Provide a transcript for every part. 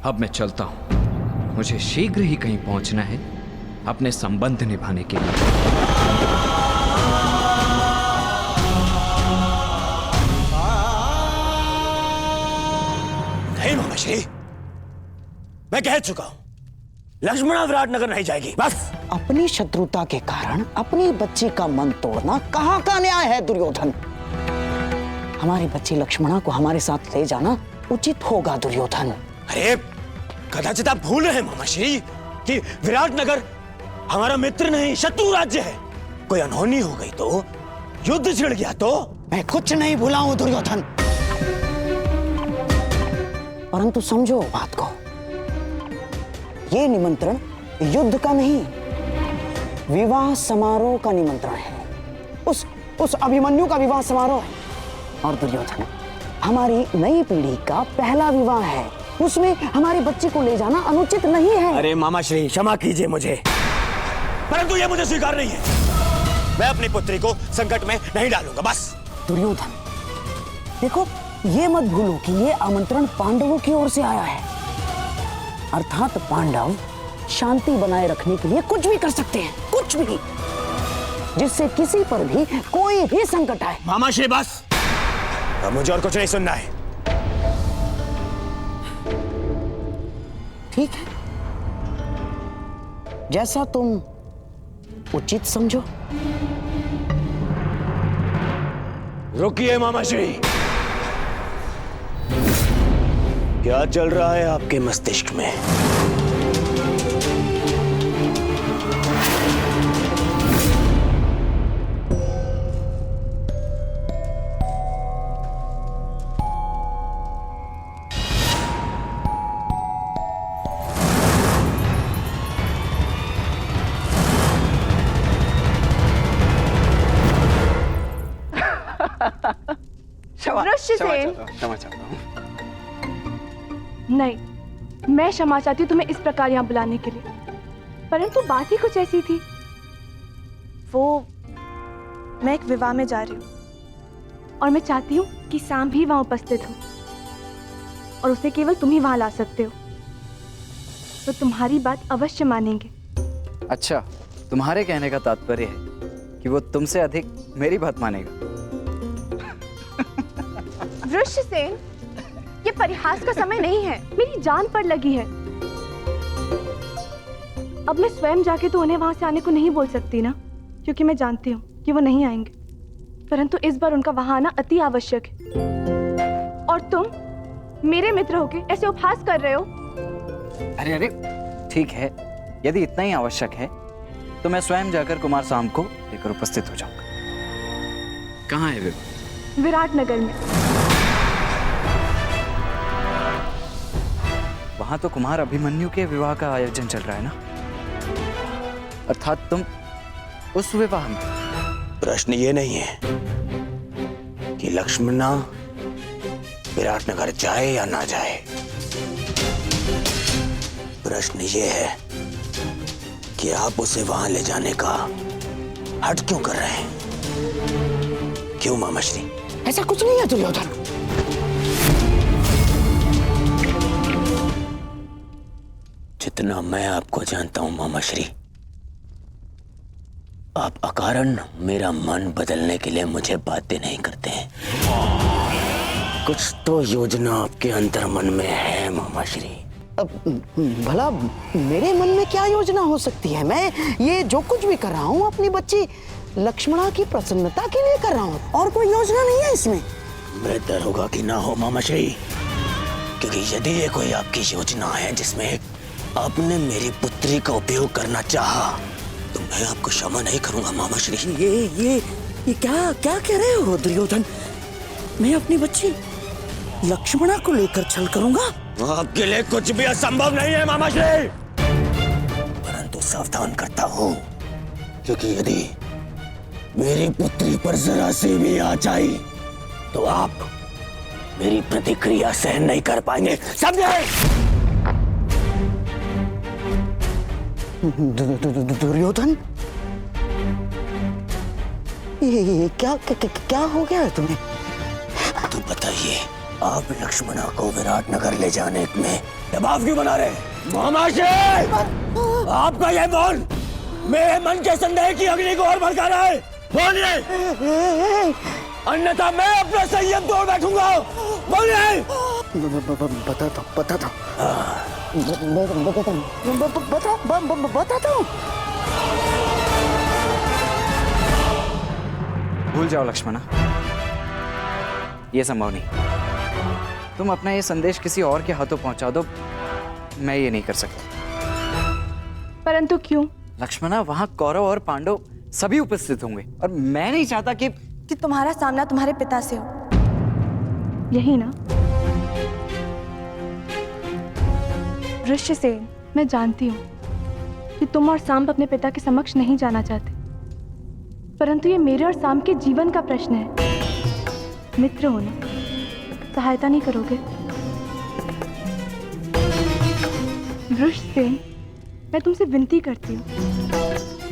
अब मैं चलता हूं। मुझे शीघ्र ही कहीं पहुंचना है अपने संबंध निभाने के लिए। नहीं मामाश्री, मैं कह चुका हूं, लक्ष्मणा विराटनगर नहीं जाएगी, बस। अपनी शत्रुता के कारण अपनी बच्ची का मन तोड़ना कहाँ का न्याय है दुर्योधन? हमारी बच्ची लक्ष्मणा को हमारे साथ ले जाना उचित होगा दुर्योधन। अरे कदाचित आप भूल रहे हैं मामाश्री कि विराटनगर हमारा मित्र नहीं शत्रु राज्य है। कोई अनहोनी हो गई तो, युद्ध छिड़ गया तो। मैं कुछ नहीं भूला हूं दुर्योधन, परंतु समझो बात को, ये निमंत्रण युद्ध का नहीं, विवाह समारोह का निमंत्रण है। उस अभिमन्यु का विवाह समारोह है। और दुर्योधन, हमारी नई पीढ़ी का पहला विवाह है, उसमें हमारी बच्ची को ले जाना अनुचित नहीं है। अरे मामाश्री, क्षमा कीजिए मुझे, परंतु ये मुझे स्वीकार नहीं है। मैं अपनी पुत्री को संकट में नहीं डालूंगा, बस। दुर्योधन, देखो, ये मत भूलो कि ये आमंत्रण पांडवों की ओर से आया है, अर्थात पांडव शांति बनाए रखने के लिए कुछ भी कर सकते हैं, कुछ भी, जिससे किसी पर भी कोई भी संकट आए। मामाश्री बस, अब मुझे और कुछ नहीं सुनना है। ठीक है, जैसा तुम उचित समझो। रुकिए मामाश्री, क्या चल रहा है आपके मस्तिष्क में? वृषसेन, क्षमा चाहता हूं। नहीं, मैं क्षमा चाहती हूँ तुम्हें इस प्रकार यहाँ बुलाने के लिए, परंतु बात ही कुछ ऐसी थी। मैं एक विवाह में जा रही हूँ और मैं चाहती हूँ कि सांब भी वहाँ उपस्थित हो और उसे केवल तुम ही वहाँ ला सकते हो, तो तुम्हारी बात अवश्य मानेंगे। अच्छा, तुम्हारे कहने का तात्पर्य है कि वो तुमसे अधिक मेरी बात मानेगा। वृषसेन, ये परिहास का समय नहीं है, मेरी जान पर लगी है। अब मैं स्वयं जाके तो उन्हें वहां से आने को नहीं बोल सकती ना, क्योंकि मैं जानती हूँ कि वो नहीं आएंगे, परंतु इस बार उनका वहां आना अति आवश्यक है। और तुम मेरे मित्र होके ऐसे उपहास कर रहे हो। अरे अरे, ठीक है, यदि इतना ही आवश्यक है तो मैं स्वयं जाकर कुमार साम को लेकर उपस्थित हो जाऊंगा। कहाँ है विवाह? विराटनगर में। वहां तो कुमार अभिमन्यु के विवाह का आयोजन चल रहा है ना, अर्थात तुम उस विवाह में। प्रश्न ये नहीं है कि लक्ष्मणा विराटनगर जाए या ना जाए, प्रश्न ये है कि आप उसे वहां ले जाने का हट क्यों कर रहे हैं? क्यों मामाश्री? ऐसा कुछ नहीं है दुर्योधन। जितना मैं आपको जानता हूं मामाश्री, आप अकारण मेरा मन बदलने के लिए मुझे बातें नहीं करते हैं। कुछ तो योजना आपके अंतर मन में है मामाश्री। अब भला मेरे मन में क्या योजना हो सकती है? मैं ये जो कुछ भी कर रहा हूँ अपनी बच्ची लक्ष्मणा की प्रसन्नता के लिए कर रहा हूँ, और कोई योजना नहीं है इसमें। बेहतर होगा कि ना हो मामाश्री, क्योंकि यदि ये कोई आपकी योजना है जिसमें आपने मेरी पुत्री का उपयोग करना चाहा, तो मैं आपको क्षमा नहीं करूंगा मामाश्री। ये क्या क्या कह रहे हो दुर्योधन? मैं अपनी बच्ची लक्ष्मणा को लेकर छल करूंगा? आपके लिए कुछ भी असंभव नहीं है मामाश्री, परंतु सावधान करता हूं, क्योंकि यदि मेरी पुत्री पर जरा सी भी आँच आई तो आप मेरी प्रतिक्रिया सहन नहीं कर पाएंगे, समझे? दुर्योधन, ये क्या हो गया है तुम्हें? तो बताइए, आप लक्ष्मणा को विराटनगर ले जाने में दबाव क्यों बना रहे? महामाशी, आपका ये मौन मेरे मन के संदेह की अग्नि को और भड़का रहा है। बोलिए, अन्यथा मैं अपना संयम तोड़ बैठूंगा। बोलिए। बताता हूँ। भूल जाओ लक्ष्मणा, ये संभव नहीं। तुम अपना ये संदेश किसी और के हाथों पहुंचा दो, मैं ये नहीं कर सकता। परंतु क्यों? लक्ष्मणा, वहां कौरव और पांडव सभी उपस्थित होंगे और मैं नहीं चाहता कि तुम्हारा सामना तुम्हारे पिता से हो, यही ना? वृषसेन, मैं जानती हूँ कि तुम और सांब अपने पिता के समक्ष नहीं जाना चाहते, परंतु ये मेरे और सांब के जीवन का प्रश्न है। मित्र हो ना, सहायता नहीं करोगे? वृषसेन, मैं तुमसे विनती करती हूँ,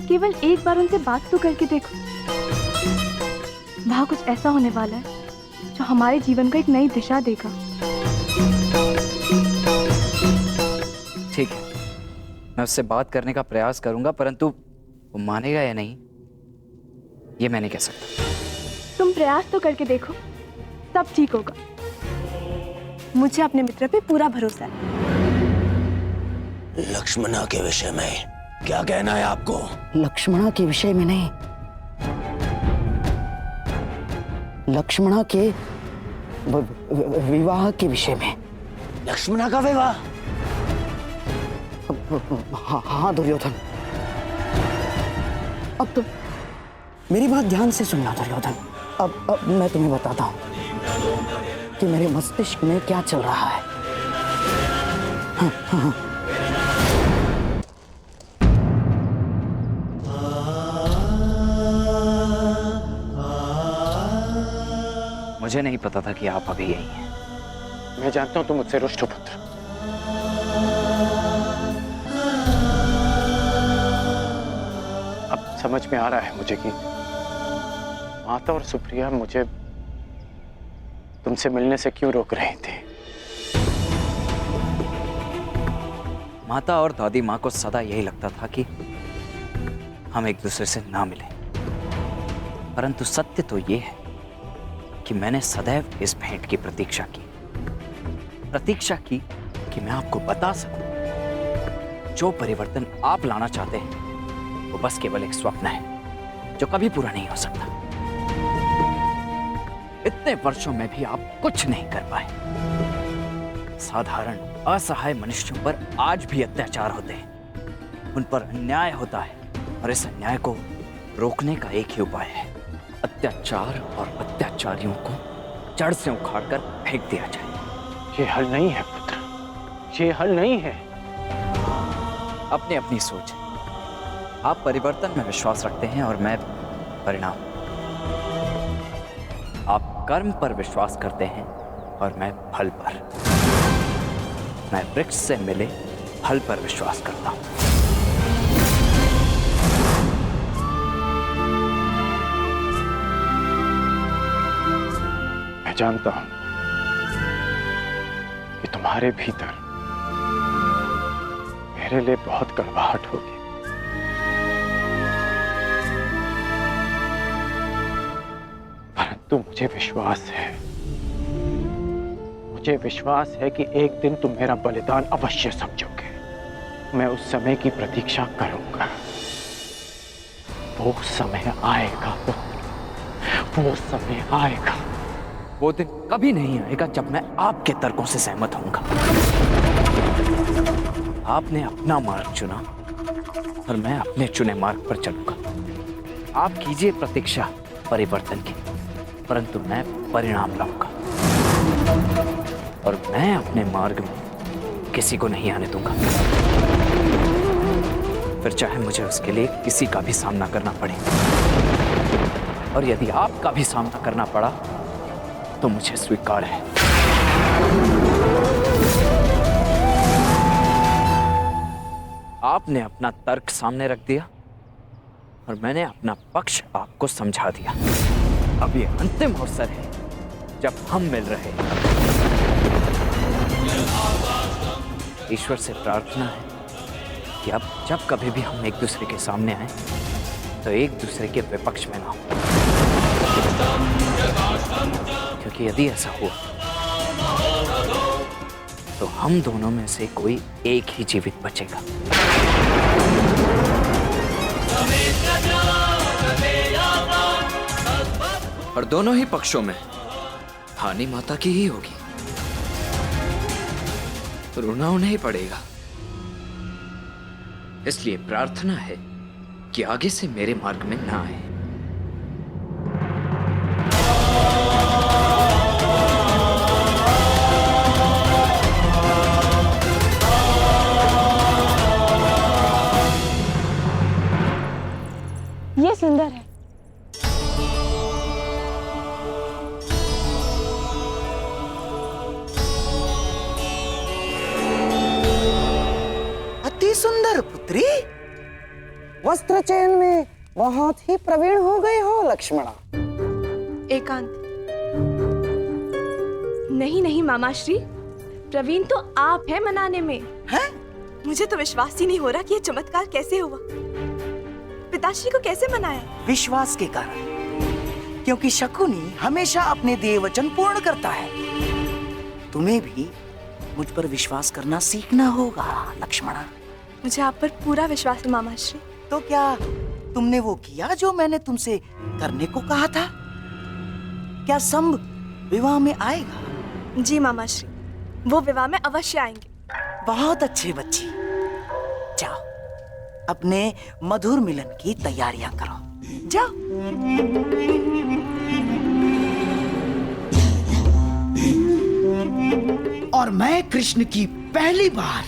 केवल एक बार उनसे बात तो करके देखो। वहां कुछ ऐसा होने वाला है जो हमारे जीवन को एक नई दिशा देगा। ठीक है, मैं उससे बात करने का प्रयास करूंगा, परंतु वो मानेगा या नहीं ये मैं नहीं कह सकता। तुम प्रयास तो करके देखो, सब ठीक होगा। मुझे अपने मित्र पे पूरा भरोसा है। लक्ष्मणा के विषय में क्या कहना है आपको? लक्ष्मणा के विषय में नहीं, लक्ष्मणा के विवाह के विषय में। लक्ष्मणा का विवाह? हाँ दुर्योधन, अब तो मेरी बात ध्यान से सुनना दुर्योधन। अब मैं तुम्हें बताता हूं कि मेरे मस्तिष्क में क्या चल रहा है। हाँ। मुझे नहीं पता था कि आप अभी यही हैं। मैं जानता हूं तुम मुझसे रुष्ट हो पुत्र। अब समझ में आ रहा है मुझे कि माता और सुप्रिया मुझे तुमसे मिलने से क्यों रोक रही थी। माता और दादी माँ को सदा यही लगता था कि हम एक दूसरे से ना मिलें, परंतु सत्य तो ये है कि मैंने सदैव इस भेंट की प्रतीक्षा की कि मैं आपको बता सकूं जो परिवर्तन आप लाना चाहते हैं वो बस केवल एक स्वप्न है जो कभी पूरा नहीं हो सकता। इतने वर्षों में भी आप कुछ नहीं कर पाए। साधारण असहाय मनुष्यों पर आज भी अत्याचार होते हैं, उन पर अन्याय होता है और इस अन्याय को रोकने का एक ही उपाय है, अत्याचार और अत्याचारियों को जड़ से उखाड़कर फेंक दिया जाए। ये हल नहीं है पुत्र, ये हल नहीं है। अपनी अपनी सोच है। आप परिवर्तन में विश्वास रखते हैं और मैं परिणाम। आप कर्म पर विश्वास करते हैं और मैं फल पर। मैं वृक्ष से मिले फल पर विश्वास करता हूं। मैं जानता हूं कि तुम्हारे भीतर मेरे लिए बहुत कड़वाहट होगी, परंतु मुझे विश्वास है कि एक दिन तुम मेरा बलिदान अवश्य समझोगे। मैं उस समय की प्रतीक्षा करूंगा। वो समय आएगा, वो समय आएगा। वो दिन कभी नहीं आएगा जब मैं आपके तर्कों से सहमत होऊंगा। आपने अपना मार्ग चुना और मैं अपने चुने मार्ग पर चलूंगा। आप कीजिए प्रतीक्षा परिवर्तन की, परंतु मैं परिणाम लाऊंगा और मैं अपने मार्ग में किसी को नहीं आने दूंगा, फिर चाहे मुझे उसके लिए किसी का भी सामना करना पड़े। और यदि आपका भी सामना करना पड़ा तो मुझे स्वीकार है। आपने अपना तर्क सामने रख दिया और मैंने अपना पक्ष आपको समझा दिया। अब ये अंतिम अवसर है जब हम मिल रहे हैं। ईश्वर से प्रार्थना है कि अब जब कभी भी हम एक दूसरे के सामने आए तो एक दूसरे के विपक्ष में ना हो, क्योंकि यदि ऐसा हुआ तो हम दोनों में से कोई एक ही जीवित बचेगा। और दोनों ही पक्षों में हानि माता की ही होगी, रोना उन्हें ही पड़ेगा। इसलिए प्रार्थना है कि आगे से मेरे मार्ग में ना आए। ये सुंदर है। अति सुंदर पुत्री, वस्त्र चयन में बहुत ही प्रवीण हो गए हो लक्ष्मणा। एकांत। नहीं नहीं मामाश्री, प्रवीण तो आप हैं मनाने में। हैं? मुझे तो विश्वास ही नहीं हो रहा कि ये चमत्कार कैसे हुआ। पिताश्री को कैसे मनाया? विश्वास के कारण, क्योंकि शकुनी हमेशा अपने दिए वचन पूर्ण करता है। तुम्हें भी मुझ पर विश्वास करना सीखना होगा लक्ष्मणा। मुझे आप पर पूरा विश्वास है मामाश्री। तो क्या तुमने वो किया जो मैंने तुमसे करने को कहा था? क्या संभ विवाह में आएगा? जी मामाश्री, वो विवाह में अवश्य आएंगे। बहुत अच्छे बच्चे, जाओ अपने मधुर मिलन की तैयारियां करो, जाओ। और मैं कृष्ण की पहली बार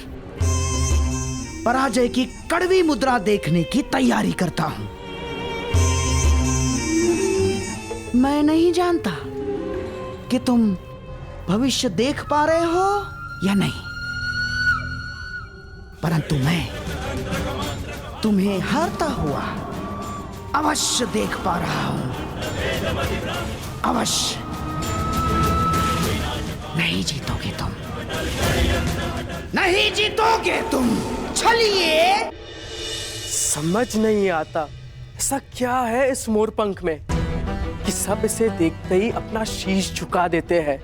पराजय की कड़वी मुद्रा देखने की तैयारी करता हूं। मैं नहीं जानता कि तुम भविष्य देख पा रहे हो या नहीं, परंतु मैं तुम्हें हारता हुआ अवश्य देख पा रहा हूं। अवश्य। नहीं जीतोगे तुम, नहीं जीतोगे तुम। चलिए। समझ नहीं आता ऐसा क्या है इस मोरपंख में कि सब इसे देखते ही अपना शीश झुका देते हैं।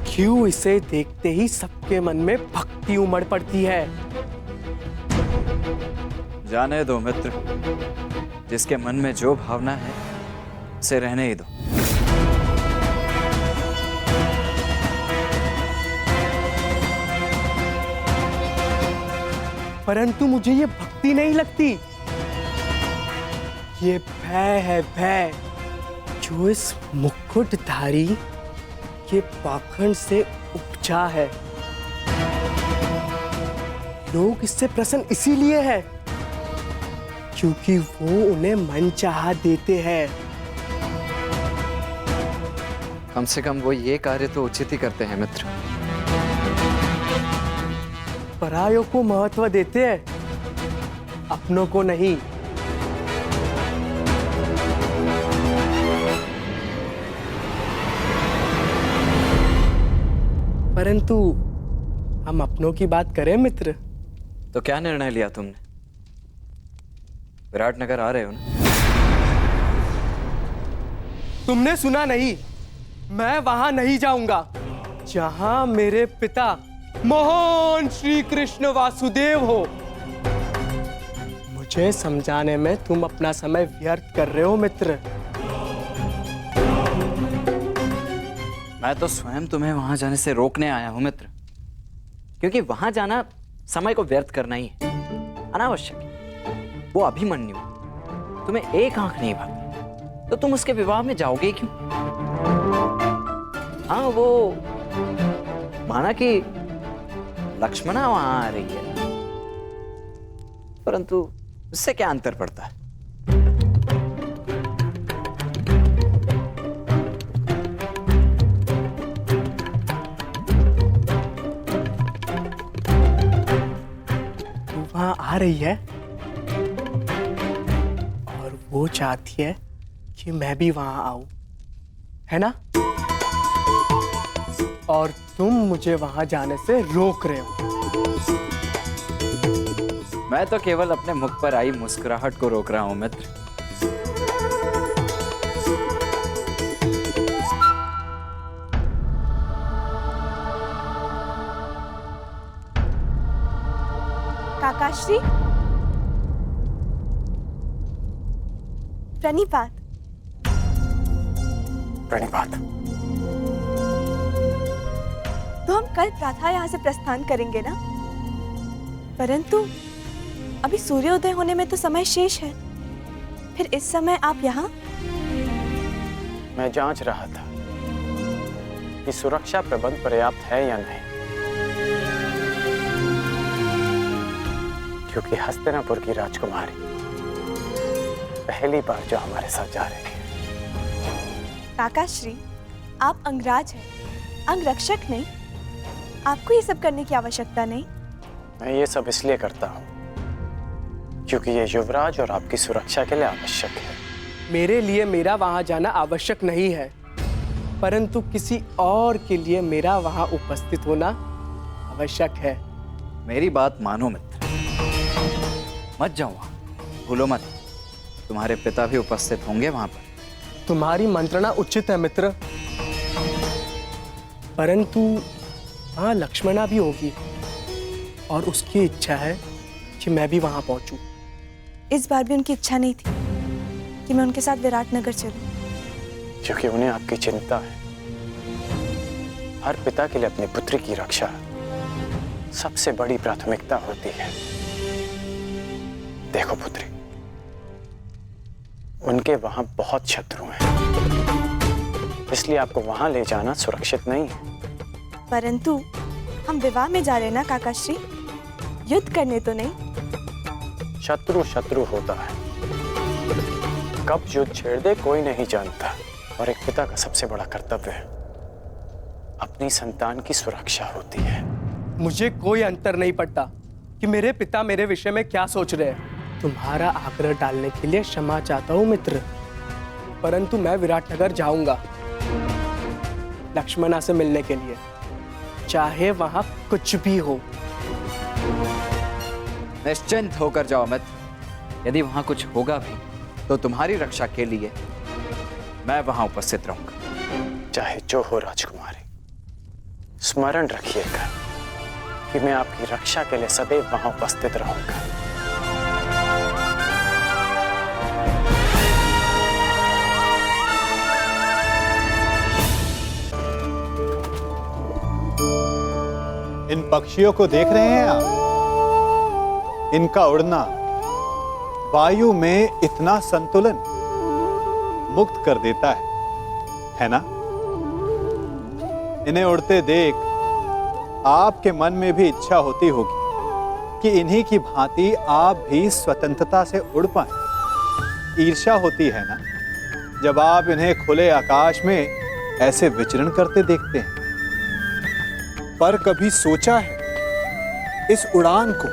क्यों इसे देखते ही सबके मन में भक्ति उमड़ पड़ती है। जाने दो मित्र, जिसके मन में जो भावना है उसे रहने ही दो। परंतु मुझे ये भक्ति नहीं लगती, ये भय है, भय जो इस मुकुटधारी के पाखंड से उपजा है। लोग इससे प्रसन्न इसीलिए है क्योंकि वो उन्हें मनचाहा देते हैं। कम से कम वो ये कार्य तो उचित ही करते हैं मित्र। परायों को महत्व देते हैं, अपनों को नहीं। परंतु हम अपनों की बात करें मित्र। तो क्या निर्णय लिया तुमने? विराटनगर आ रहे हो ना? तुमने सुना नहीं? मैं वहां नहीं जाऊंगा जहां मेरे पिता महान श्री कृष्ण वासुदेव हो। मुझे समझाने में तुम अपना समय व्यर्थ कर रहे हो मित्र। मैं तो स्वयं तुम्हें वहां जाने से रोकने आया हूं मित्र, क्योंकि वहां जाना समय को व्यर्थ करना ही है, अनावश्यक। वो अभिमन्यु तुम्हें एक आंख नहीं भाती तो तुम उसके विवाह में जाओगे क्यों? हाँ, वो माना कि लक्ष्मणा वहां आ रही है, परंतु उससे क्या अंतर पड़ता है? तू वहां आ रही है और वो चाहती है कि मैं भी वहां आऊं, है ना? और तुम मुझे वहां जाने से रोक रहे हो। मैं तो केवल अपने मुख पर आई मुस्कुराहट को रोक रहा हूं मित्र। काकाश्री, प्रणिपात। प्रणिपात। तो हम कल प्रातः यहाँ से प्रस्थान करेंगे ना? परंतु अभी सूर्योदय होने में तो समय शेष है। फिर इस समय आप यहाँ? मैं जांच रहा था कि सुरक्षा प्रबंध पर्याप्त है या नहीं, क्योंकि हस्तिनापुर की राजकुमारी पहली बार जो हमारे साथ जा रही है। काकाश्री, आप अंगराज हैं, अंगरक्षक नहीं। आपको ये सब करने की आवश्यकता नहीं। मैं ये सब इसलिए करता हूँ क्योंकि ये युवराज और आपकी सुरक्षा के लिए आवश्यक है। मेरे लिए मेरा वहां जाना आवश्यक नहीं है, परंतु किसी और के लिए मेरा वहां उपस्थित होना आवश्यक है। मेरी बात मानो मित्र, मत जाओ वहां, भूलो मत। तुम्हारे पिता भी उपस्थित होंगे वहां पर। तुम्हारी मंत्रणा उचित है मित्र, परंतु हाँ, लक्ष्मणा भी होगी और उसकी इच्छा है कि मैं भी वहां पहुंचूं। इस बार भी उनकी इच्छा नहीं थी कि मैं उनके साथ विराटनगर चलूं, क्योंकि उन्हें आपकी चिंता है। हर पिता के लिए अपनी पुत्री की रक्षा सबसे बड़ी प्राथमिकता होती है। देखो पुत्री, उनके वहां बहुत शत्रु हैं, इसलिए आपको वहां ले जाना सुरक्षित नहीं है। परंतु हम विवाह में जा रहे ना काकाश्री, युद्ध करने तो नहीं। शत्रु शत्रु होता है, कब युद्ध छेड़ दे कोई नहीं जानता। और एक पिता का सबसे बड़ा कर्तव्य अपनी संतान की सुरक्षा होती है। मुझे कोई अंतर नहीं पड़ता कि मेरे पिता मेरे विषय में क्या सोच रहे हैं। तुम्हारा आग्रह डालने के लिए क्षमा चाहता हूं मित्र, परंतु मैं विराटनगर जाऊंगा लक्ष्मणा से मिलने के लिए, चाहे वहां कुछ भी हो। निश्चिंत होकर जाओ मित्र। यदि वहां कुछ होगा भी तो तुम्हारी रक्षा के लिए मैं वहां उपस्थित रहूंगा। चाहे जो हो राजकुमारी, स्मरण रखिएगा कि मैं आपकी रक्षा के लिए सदैव वहां उपस्थित रहूंगा। इन पक्षियों को देख रहे हैं आप? इनका उड़ना वायु में इतना संतुलन मुक्त कर देता है ना? इन्हें उड़ते देख आपके मन में भी इच्छा होती होगी कि इन्हीं की भांति आप भी स्वतंत्रता से उड़ पाए। ईर्ष्या होती है ना जब आप इन्हें खुले आकाश में ऐसे विचरण करते देखते हैं। पर कभी सोचा है इस उड़ान को,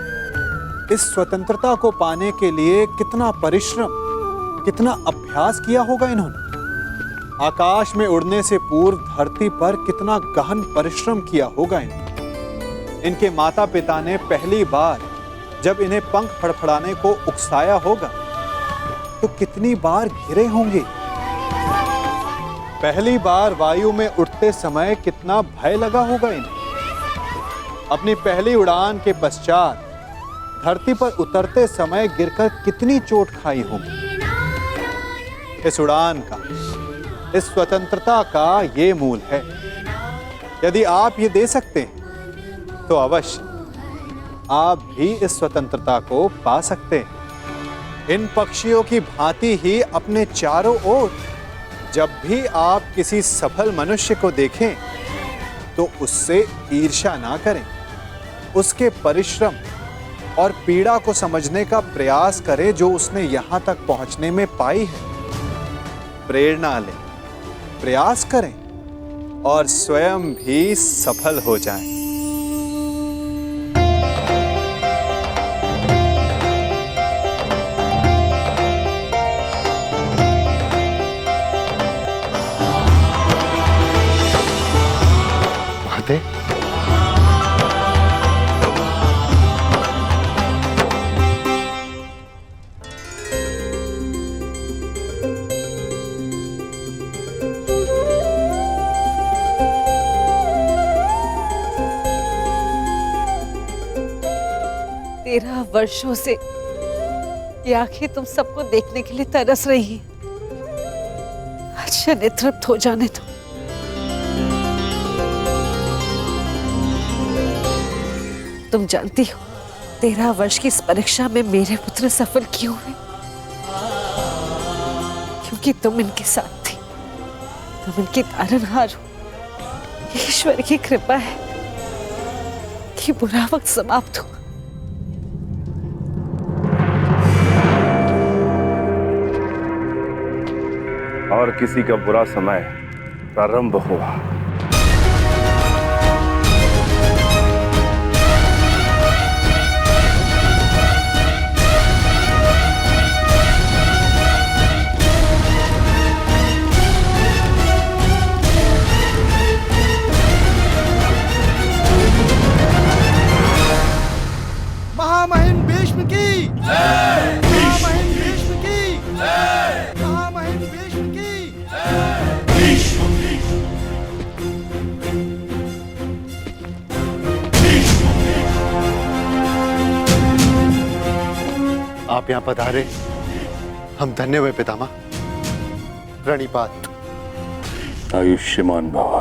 इस स्वतंत्रता को पाने के लिए कितना परिश्रम, कितना अभ्यास किया होगा इन्होंने? आकाश में उड़ने से पूर्व धरती पर कितना गहन परिश्रम किया होगा इन्होंने। इनके माता पिता ने पहली बार जब इन्हें पंख फड़फड़ाने को उकसाया होगा तो कितनी बार गिरे होंगे। पहली बार वायु में उड़ते समय कितना भय लगा होगा इन्हें। अपनी पहली उड़ान के पश्चात धरती पर उतरते समय गिरकर कितनी चोट खाई होगी। इस उड़ान का, इस स्वतंत्रता का ये मूल है। यदि आप ये दे सकते हैं तो अवश्य आप भी इस स्वतंत्रता को पा सकते हैं। इन पक्षियों की भांति ही अपने चारों ओर जब भी आप किसी सफल मनुष्य को देखें तो उससे ईर्ष्या ना करें, उसके परिश्रम और पीड़ा को समझने का प्रयास करें जो उसने यहां तक पहुंचने में पाई है। प्रेरणा लें, प्रयास करें और स्वयं भी सफल हो जाएं। वर्षों से ये आंखें तुम सबको देखने के लिए तरस रही हैं। अच्छा, नेतृत्व हो जाने दो। तुम जानती हो 13 वर्ष की इस परीक्षा में मेरे पुत्र सफल क्यों हुए? क्योंकि तुम इनके साथ थी, तुम इनकी तारनहार हो। ईश्वर की कृपा है कि बुरा वक्त समाप्त हुआ। और किसी का बुरा समय प्रारंभ हुआ। महामहिम भीष्म की जय। महामहिम भीष्म की जय। महामहिम भीष्म की भीष्म आप यहाँ पधारे, हम धन्य हुए पितामह। प्रणिपात। आयुष्मान भव।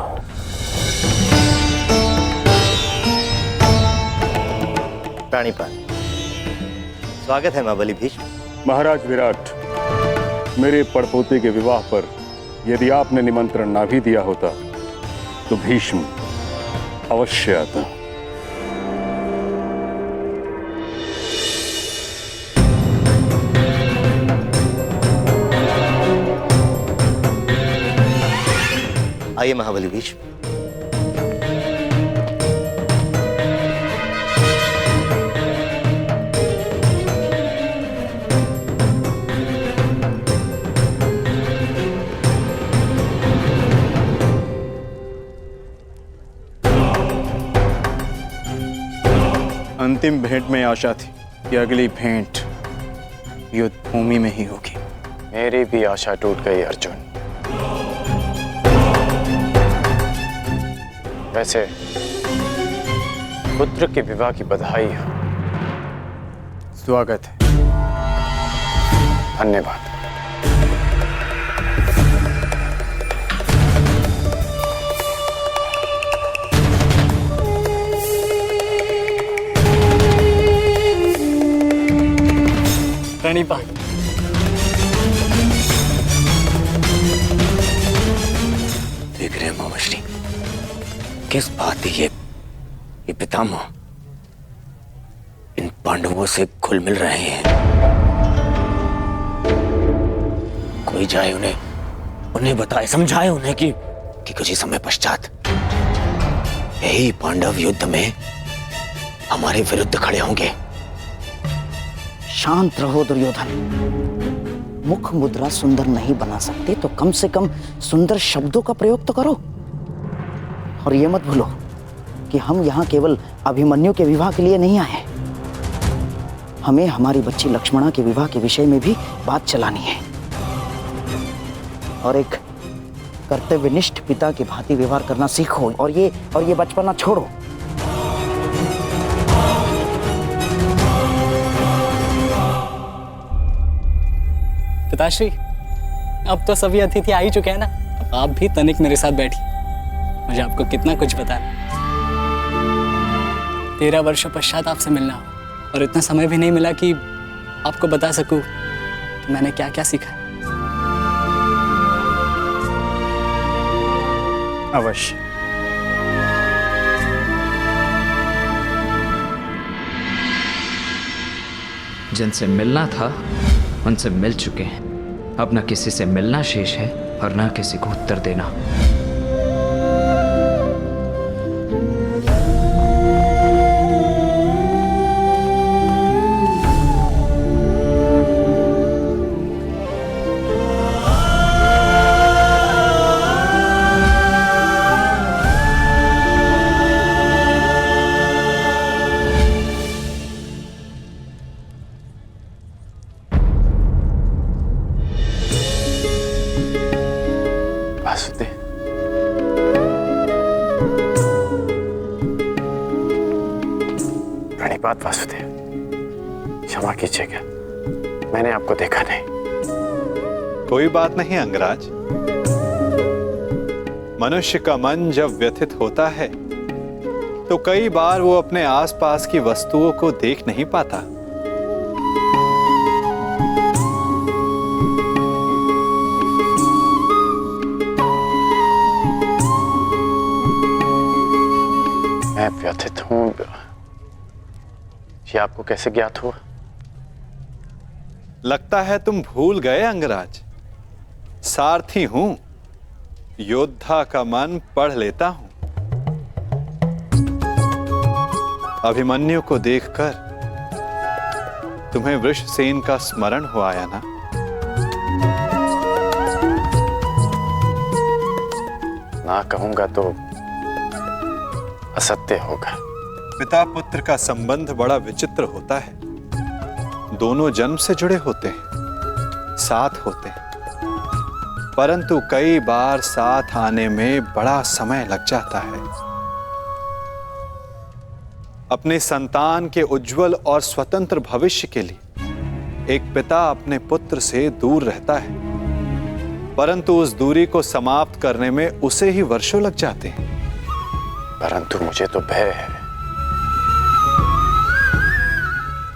प्राणिपात। स्वागत है महाबली भीष्म। महाराज विराट, मेरे पड़पोते के विवाह पर यदि आपने निमंत्रण ना भी दिया होता तो भीष्म अवश्य आता। आइए महाबली भीष्म। अंतिम भेंट में आशा थी कि अगली भेंट युद्ध भूमि में ही होगी। मेरी भी आशा टूट गई अर्जुन। वैसे पुत्र के विवाह की बधाई हो। स्वागत है। धन्यवाद। प्रणिपात। देख रहे हैं मामाश्री, किस बात की ये पितामह इन पांडवों से घुल मिल रहे हैं। कोई जाए उन्हें बताए, समझाए उन्हें कि कुछ ही समय पश्चात यही पांडव युद्ध में हमारे विरुद्ध खड़े होंगे। शांत रहो दुर्योधन। मुख मुद्रा सुंदर नहीं बना सकते तो कम से कम सुंदर शब्दों का प्रयोग तो करो। और ये मत भूलो कि हम यहाँ केवल अभिमन्यु के विवाह के लिए नहीं आए। हमें हमारी बच्ची लक्ष्मणा के विवाह के विषय में भी बात चलानी है। और एक कर्तव्यनिष्ठ पिता की भांति व्यवहार करना सीखो और ये बचपना छोड़ो। पिताश्री, अब तो सभी अतिथि आ ही चुके हैं ना, अब आप भी तनिक मेरे साथ बैठिए। मुझे आपको कितना कुछ पता है। 13 वर्षों पश्चात आपसे मिलना हो और इतना समय भी नहीं मिला कि आपको बता सकूं कि मैंने क्या क्या सीखा है। अवश्य। जिनसे मिलना था उनसे मिल चुके हैं। अब न किसी से मिलना शेष है और न किसी को उत्तर देना। प्रणिपात वासुदेव। क्षमा कीजिएगा, मैंने आपको देखा नहीं। कोई बात नहीं अंगराज। मनुष्य का मन जब व्यथित होता है तो कई बार वो अपने आसपास की वस्तुओं को देख नहीं पाता। मैं व्यथित हूं, ये आपको कैसे ज्ञात हुआ? लगता है तुम भूल गए अंगराज। सारथी हूं, योद्धा का मन पढ़ लेता हूं। अभिमन्यु को देखकर तुम्हें वृषसेन का स्मरण हो आया ना? ना कहूंगा तो असत्य होगा। पिता पुत्र का संबंध बड़ा विचित्र होता है। दोनों जन्म से जुड़े होते हैं, साथ होते हैं, परंतु कई बार साथ आने में बड़ा समय लग जाता है। अपने संतान के उज्जवल और स्वतंत्र भविष्य के लिए एक पिता अपने पुत्र से दूर रहता है, परंतु उस दूरी को समाप्त करने में उसे ही वर्षों लग जाते हैं। परंतु मुझे तो भय है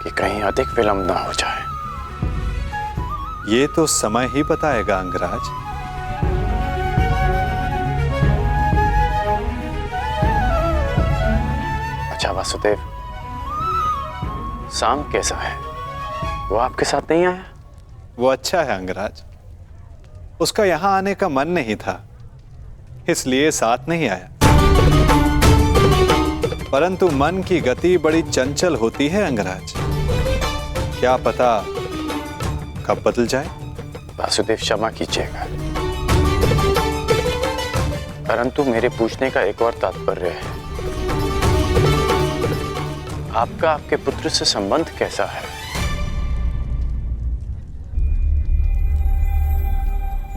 कि कहीं अधिक विलंब ना हो जाए। ये तो समय ही बताएगा अंगराज। अच्छा वासुदेव, सांब कैसा है? वो आपके साथ नहीं आया? वो अच्छा है अंगराज। उसका यहां आने का मन नहीं था, इसलिए साथ नहीं आया। परंतु मन की गति बड़ी चंचल होती है अंगराज। क्या पता कब बदल जाए। वासुदेव क्षमा कीजिएगा, परंतु मेरे पूछने का एक और तात्पर्य है। आपका आपके पुत्र से संबंध कैसा है?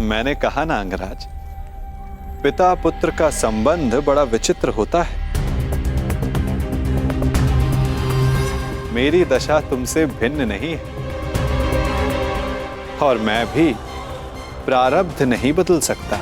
मैंने कहा ना अंगराज, पिता पुत्र का संबंध बड़ा विचित्र होता है। मेरी दशा तुमसे भिन्न नहीं है और मैं भी प्रारब्ध नहीं बदल सकता।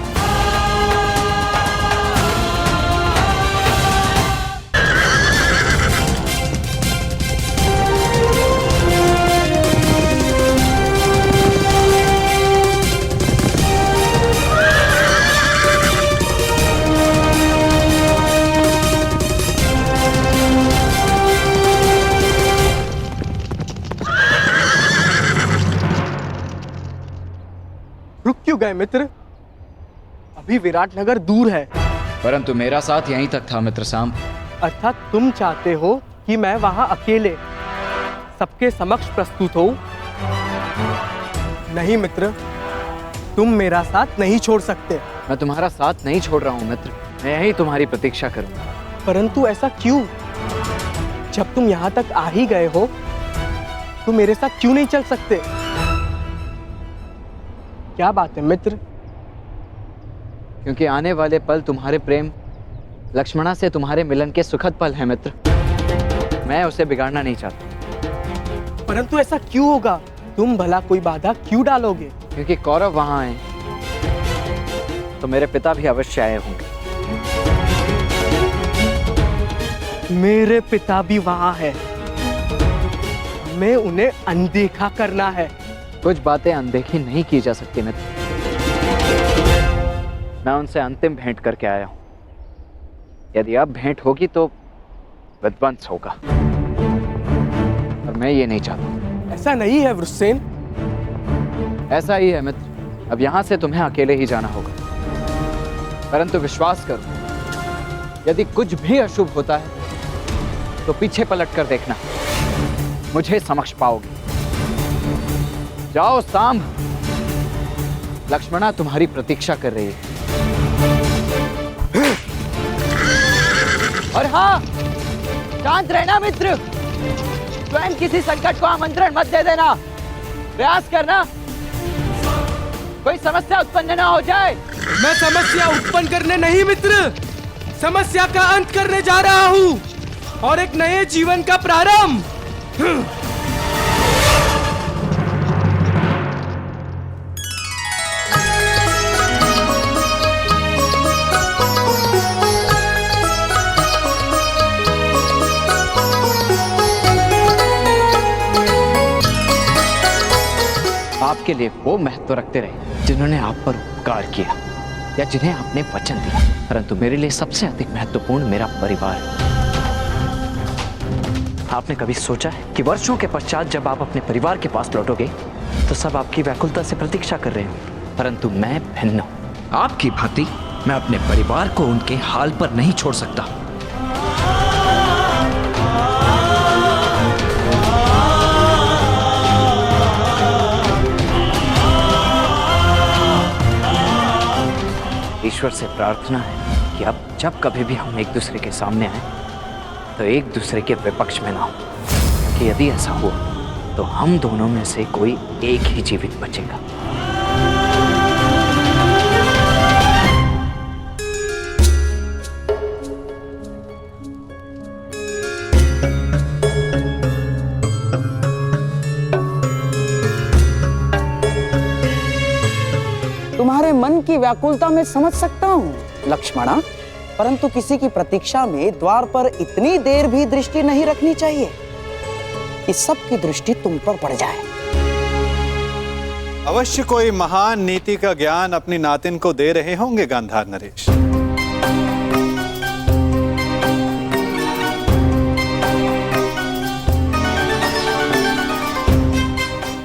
रुक क्यों गए मित्र? अभी विराटनगर दूर है। परंतु मेरा साथ यहीं तक था मित्र सांब। अर्थात तुम चाहते हो कि मैं वहां अकेले सबके समक्ष प्रस्तुत हो? नहीं मित्र, तुम मेरा साथ नहीं छोड़ सकते। मैं तुम्हारा साथ नहीं छोड़ रहा हूँ मित्र, मैं यही तुम्हारी प्रतीक्षा करूंगा। परंतु ऐसा क्यों? जब तुम यहाँ तक आ ही गए हो तो मेरे साथ क्यों नहीं चल सकते? क्या बात है मित्र? क्योंकि आने वाले पल तुम्हारे प्रेम लक्ष्मणा से तुम्हारे मिलन के सुखद पल हैं मित्र। मैं उसे बिगाड़ना नहीं चाहता। परंतु ऐसा क्यों होगा? तुम भला कोई बाधा क्यों डालोगे? क्योंकि कौरव वहां आए तो मेरे पिता भी अवश्य आए होंगे। मेरे पिता भी वहां है, हमें उन्हें अनदेखा करना है। कुछ बातें अनदेखी नहीं की जा सकती मित्र। मैं उनसे अंतिम भेंट करके आया हूं। यदि अब भेंट होगी तो विध्वंस होगा और मैं ये नहीं चाहता। ऐसा नहीं है वृषसेन। ऐसा ही है मित्र। अब यहां से तुम्हें अकेले ही जाना होगा, परंतु विश्वास करो, यदि कुछ भी अशुभ होता है तो पीछे पलट कर देखना, मुझे समक्ष पाओगे। जाओ सांब, लक्ष्मणा तुम्हारी प्रतीक्षा कर रही है। और हाँ, शांत रहना मित्र, स्वयं किसी संकट को आमंत्रण मत दे देना। प्रयास करना कोई समस्या उत्पन्न ना हो जाए। मैं समस्या उत्पन्न करने नहीं मित्र, समस्या का अंत करने जा रहा हूँ और एक नए जीवन का प्रारंभ। आपके लिए वो महत्व रखते रहे जिन्होंने आप पर उपकार किया या जिन्हें आपने वचन दिया, परंतु मेरे लिए सबसे अधिक महत्वपूर्ण मेरा परिवार है। आपने कभी सोचा है कि वर्षों के पश्चात जब आप अपने परिवार के पास लौटोगे तो सब आपकी व्याकुलता से प्रतीक्षा कर रहे हो, परंतु मैं भिन्न हूं। आपकी भांति मैं अपने परिवार को उनके हाल पर नहीं छोड़ सकता। ईश्वर से प्रार्थना है कि अब जब कभी भी हम एक दूसरे के सामने आए तो एक दूसरे के विपक्ष में ना हो, क्योंकि यदि ऐसा हुआ तो हम दोनों में से कोई एक ही जीवित बचेगा। तुम्हारे मन की व्याकुलता में समझ सकता हूँ लक्ष्मणा, परंतु किसी की प्रतीक्षा में द्वार पर इतनी देर भी दृष्टि नहीं रखनी चाहिए कि सबकी दृष्टि तुम पर पड़ जाए। अवश्य कोई महान नीति का ज्ञान अपनी नातिन को दे रहे होंगे गांधार नरेश।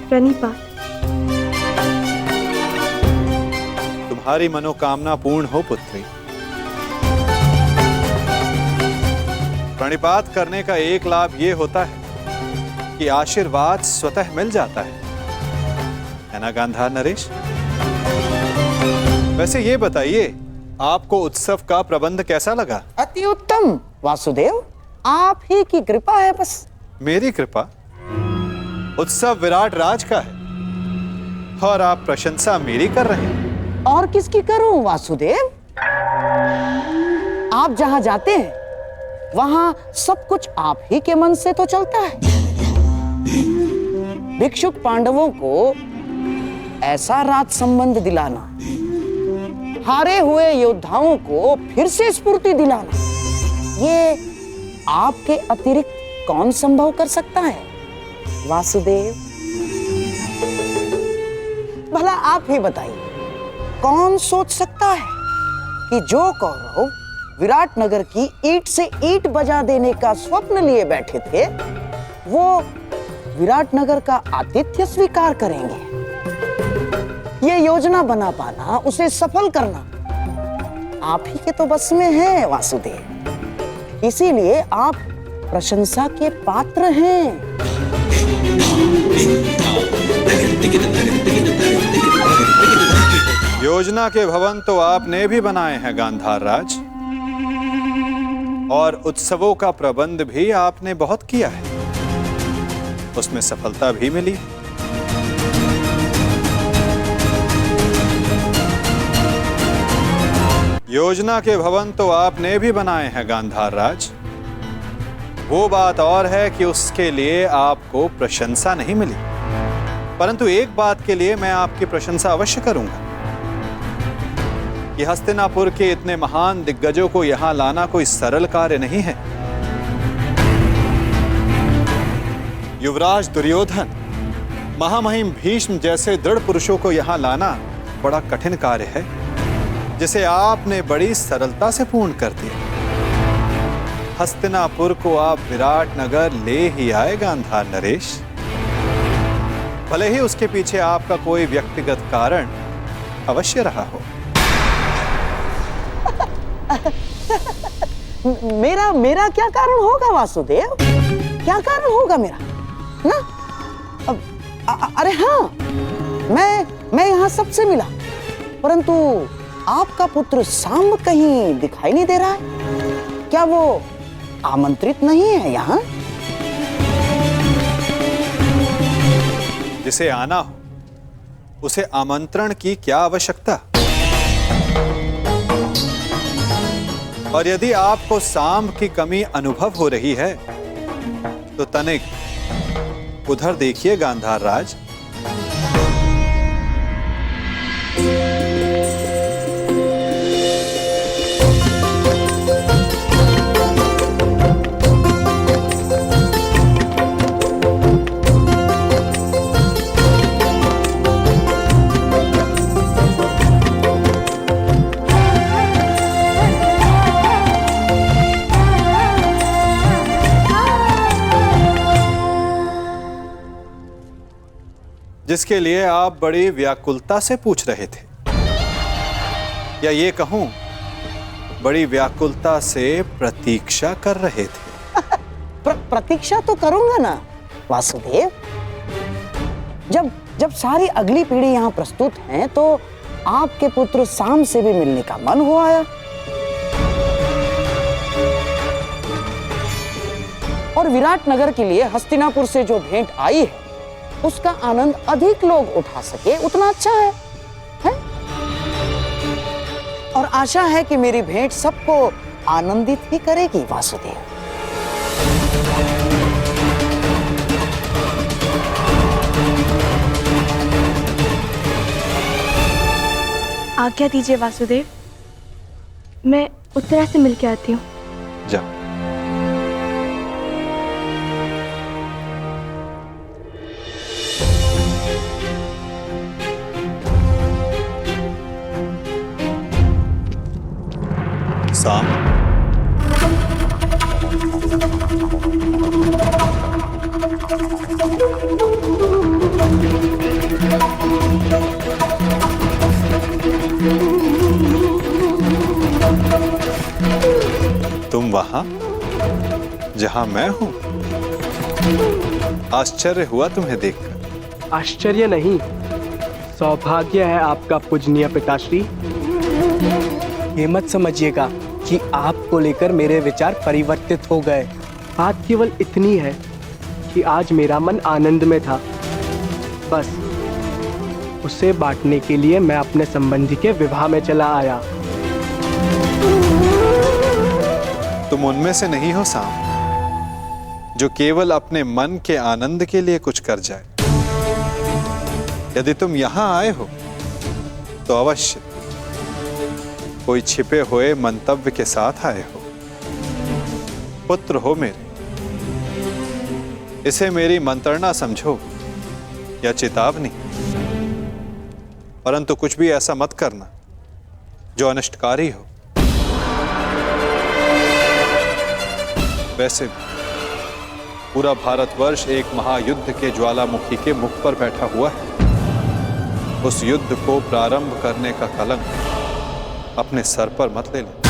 प्रणिपात। तुम्हारी मनोकामना पूर्ण हो पुत्री। प्रणिपात करने का एक लाभ ये होता है कि आशीर्वाद स्वतः मिल जाता है ना गांधार नरेश? वैसे ये बताइए, आपको उत्सव का प्रबंध कैसा लगा? अति उत्तम वासुदेव, आप ही की कृपा है बस। मेरी कृपा? उत्सव विराट राज का है और आप प्रशंसा मेरी कर रहे हैं। और किसकी करूं वासुदेव? आप जहां जाते हैं वहां सब कुछ आप ही के मन से तो चलता है। भिक्षुक पांडवों को ऐसा राज संबंध दिलाना, हारे हुए योद्धाओं को फिर से स्फूर्ति दिलाना, ये आपके अतिरिक्त कौन संभव कर सकता है वासुदेव? भला आप ही बताइए, कौन सोच सकता है कि जो कौरव विराट नगर की ईंट से ईंट बजा देने का स्वप्न लिए बैठे थे, वो विराट नगर का आतिथ्य स्वीकार करेंगे? ये योजना बना पाना, उसे सफल करना आप ही के तो बस में है वासुदेव। इसीलिए आप प्रशंसा के पात्र हैं। योजना के भवन तो आपने भी बनाए हैं गांधार राज, और उत्सवों का प्रबंध भी आपने बहुत किया है, उसमें सफलता भी मिली। योजना के भवन तो आपने भी बनाए हैं गांधार राज, वो बात और है कि उसके लिए आपको प्रशंसा नहीं मिली, परंतु एक बात के लिए मैं आपकी प्रशंसा अवश्य करूंगा कि हस्तिनापुर के इतने महान दिग्गजों को यहां लाना कोई सरल कार्य नहीं है। युवराज दुर्योधन, महामहिम भीष्म जैसे दृढ़ पुरुषों को यहां लाना बड़ा कठिन कार्य है, जिसे आपने बड़ी सरलता से पूर्ण कर दिया। हस्तिनापुर को आप विराट नगर ले ही आए गांधार नरेश, भले ही उसके पीछे आपका कोई व्यक्तिगत कारण अवश्य रहा हो। मेरा क्या कारण होगा वासुदेव? क्या कारण होगा मेरा ना? अरे हाँ, मैं यहाँ सबसे मिला, परंतु आपका पुत्र सांब कहीं दिखाई नहीं दे रहा है। क्या वो आमंत्रित नहीं है यहाँ? जिसे आना हो उसे आमंत्रण की क्या आवश्यकता? और यदि आपको सांब की कमी अनुभव हो रही है तो तनिक उधर देखिए गांधार राज। जिसके लिए आप बड़ी व्याकुलता से पूछ रहे थे, या ये कहूं बड़ी व्याकुलता से प्रतीक्षा कर रहे थे। प्रतीक्षा तो करूंगा ना वासुदेव। जब सारी अगली पीढ़ी यहाँ प्रस्तुत है तो आपके पुत्र साम से भी मिलने का मन हो आया। और विराट नगर के लिए हस्तिनापुर से जो भेंट आई है उसका आनंद अधिक लोग उठा सके उतना अच्छा है? और आशा है कि मेरी भेंट सबको आनंदित ही करेगी वासुदेव। आज्ञा दीजिए वासुदेव, मैं उत्तरा से मिलके आती हूँ। जाओ। साम, तुम वहां जहां मैं हूं? आश्चर्य हुआ तुम्हें देखकर। आश्चर्य नहीं, सौभाग्य है आपका पूजनीय पिताश्री। ये मत समझिएगा कि आपको लेकर मेरे विचार परिवर्तित हो गए। बात केवल इतनी है कि आज मेरा मन आनंद में था, बस उसे बांटने के लिए मैं अपने संबंधी के विवाह में चला आया। तुम उनमें से नहीं हो साम जो केवल अपने मन के आनंद के लिए कुछ कर जाए। यदि तुम यहां आए हो तो अवश्य कोई छिपे हुए मंतव्य के साथ आए हो। पुत्र हो मेरे, इसे मेरी मंत्रणा समझो या चेतावनी, परंतु कुछ भी ऐसा मत करना जो अनिष्टकारी हो। वैसे पूरा भारतवर्ष एक महायुद्ध के ज्वालामुखी के मुख पर बैठा हुआ है। उस युद्ध को प्रारंभ करने का कलंक अपने सर पर मत ले लो।